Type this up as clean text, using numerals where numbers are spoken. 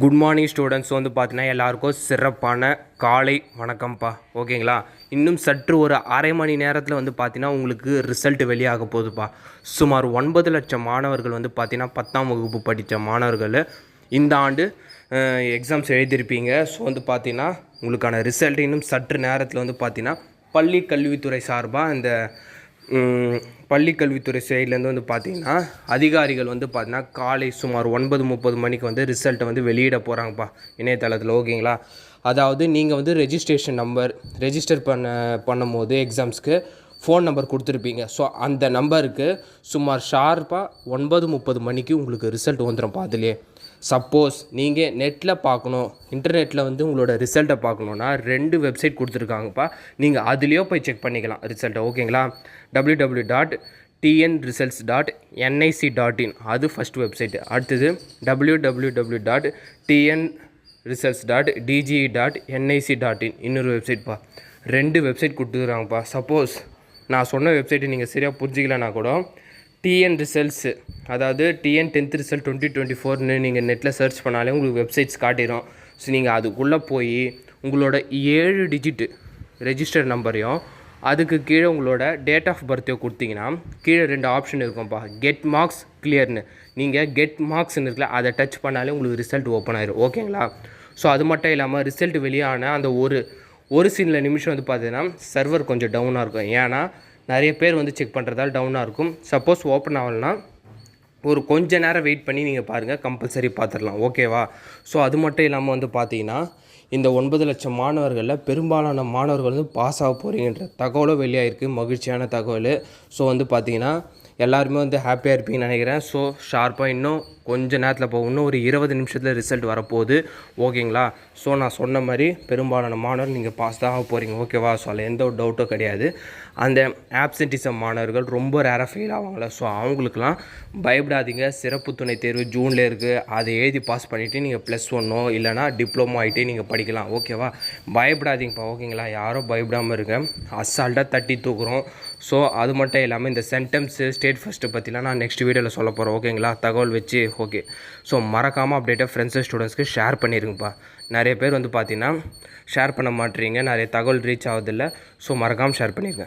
Good morning students வந்து பார்த்தீங்கன்னா எல்லாருக்கும் சிறப்பான காலை வணக்கம்ப்பா. ஓகேங்களா? இன்னும் சற்று ஒரு அரை மணி நேரத்தில் வந்து பார்த்தீங்கன்னா உங்களுக்கு ரிசல்ட் வெளியாக போகுதுப்பா. சுமார் 9,00,000 மாணவர்கள் வந்து பார்த்தீங்கன்னா 10ஆம் வகுப்பு படித்த மாணவர்கள் இந்த ஆண்டு எக்ஸாம்ஸ் எழுதியிருப்பீங்க. ஸோ வந்து பார்த்தீங்கன்னா உங்களுக்கான ரிசல்ட் இன்னும் சற்று நேரத்தில் வந்து பார்த்தீங்கன்னா பள்ளி கல்வித்துறை சார்பாக இந்த பள்ளிக்கல்வித்துறை சைட்லேருந்து வந்து பார்த்திங்கன்னா அதிகாரிகள் வந்து பார்த்திங்கன்னா காலை சுமார் 9:30 மணிக்கு வந்து ரிசல்ட்டை வந்து வெளியிட போகிறாங்கப்பா இணையதளத்தில். ஓகேங்களா? அதாவது நீங்கள் வந்து ரெஜிஸ்ட்ரேஷன் நம்பர் ரெஜிஸ்டர் பண்ணும்போது எக்ஸாம்ஸ்க்கு ஃபோன் நம்பர் கொடுத்துருப்பீங்க. ஸோ அந்த நம்பருக்கு சுமார் ஷார்ப்பாக 9:30 மணிக்கு உங்களுக்கு ரிசல்ட் வந்துடும்ப்பா. அதுலேயே சப்போஸ் நீங்கள் நெட்டில் பார்க்கணும், இன்டர்நெட்டில் வந்து உங்களோட ரிசல்ட்டை பார்க்கணுன்னா 2 வெப்சைட் கொடுத்துருக்காங்கப்பா. நீங்கள் அதுலேயோ போய் செக் பண்ணிக்கலாம் ரிசல்ட்டை. ஓகேங்களா? www.tnresults.nic.in அது ஃபஸ்ட் வெப்சைட். அடுத்தது www.tnresults.dge.nic.in இன்னொரு வெப்சைட்ப்பா. 2 வெப்சைட் கொடுத்துருக்காங்கப்பா. சப்போஸ் நான் சொன்ன வெப்சைட்டை நீங்கள் சரியாக புரிஞ்சிக்கலனா கூட டிஎன் ரிசல்ட்ஸு, அதாவது டிஎன் 10th ரிசல்ட் 2024ன்னு நீங்கள் நெட்டில் சர்ச் பண்ணாலே உங்களுக்கு வெப்சைட்ஸ் காட்டிடும். ஸோ நீங்கள் அதுக்குள்ளே போய் உங்களோட 7 டிஜிட்டு ரெஜிஸ்டர் நம்பரையும் அதுக்கு கீழே உங்களோட டேட் ஆஃப் பர்த்தையோ கொடுத்தீங்கன்னா கீழே 2 ஆப்ஷன் இருக்கும்ப்பா. கெட் மார்க்ஸ் கிளியர்னு. நீங்கள் கெட் மார்க்ஸ்ன்னு இருக்குல்ல, அதை டச் பண்ணாலே உங்களுக்கு ரிசல்ட் ஓப்பன் ஆயிடும். ஓகேங்களா? ஸோ அது மட்டும் இல்லாமல் ரிசல்ட் வெளியான அந்த ஒரு சில நிமிஷம் வந்து பார்த்தீங்கன்னா சர்வர் கொஞ்சம் டவுனாக இருக்கும். ஏன்னா நிறைய பேர் வந்து செக் பண்ணுறதால டவுனாக இருக்கும். சப்போஸ் ஓப்பன் ஆகலைன்னா ஒரு கொஞ்ச நேரம் வெயிட் பண்ணி நீங்கள் பாருங்கள், கம்பல்சரி பார்த்துடலாம். ஓகேவா? ஸோ அது மட்டும் இல்லாமல் வந்து பார்த்தீங்கன்னா இந்த 9,00,000 மாணவர்களில் பெரும்பாலான மாணவர்கள் வந்து பாஸ் ஆக போகிறீங்கன்ற தகவலும் வெளியாகிருக்கு. மகிழ்ச்சியான தகவல். ஸோ வந்து பார்த்தீங்கன்னா எல்லாருமே வந்து ஹாப்பியாக இருப்பீங்கன்னு நினைக்கிறேன். ஸோ ஷார்ப்பாக இன்னும் கொஞ்சம் நேரத்தில் போகும். இன்னும் ஒரு 20 நிமிஷத்தில் ரிசல்ட் வரப்போகுது. ஓகேங்களா? ஸோ நான் சொன்ன மாதிரி பெரும்பாலான மாணவர்கள் நீங்கள் பாஸ் தான் ஆக போகிறீங்க. ஓகேவா? ஸோ அதில் எந்த ஒரு டவுட்டும் கிடையாது. அந்த ஆப்சென்டிசம் மாணவர்கள் ரொம்ப ரேராக ஃபெயில் ஆவாங்களே, ஸோ அவங்களுக்குலாம் பயப்படாதீங்க. சிறப்பு துணை தேர்வு ஜூனில் இருக்குது. அதை எழுதி பாஸ் பண்ணிவிட்டு நீங்கள் +1 இல்லைனா டிப்ளமோ ஆகிட்டே நீங்கள் படிக்கலாம். ஓகேவா? பயப்படாதீங்கப்பா. ஓகேங்களா? யாரும் பயப்படாமல் இருங்க. அசால்ட்டாக தட்டி தூக்குறோம். ஸோ அது மட்டும் இல்லாமல் இந்த சென்டெம்ஸு ஸ்டேட் ஃபஸ்ட்டு பற்றிலாம் நான் நெக்ஸ்ட் வீடியோவில் சொல்ல போகிறேன். ஓகேங்களா? தகவல் வச்சு. ஓகே. ஸோ மறக்காமல் அப்டேட்டாக ஃப்ரெண்ட்ஸு ஸ்டூடெண்ட்ஸ்க்கு ஷேர் பண்ணிடுங்கப்பா. நிறைய பேர் வந்து பார்த்தீங்கன்னா ஷேர் பண்ண மாட்டேறீங்க, நிறைய தகவல் ரீச் ஆகுதில்ல. ஸோ மறக்காமல் ஷேர் பண்ணிடுங்க.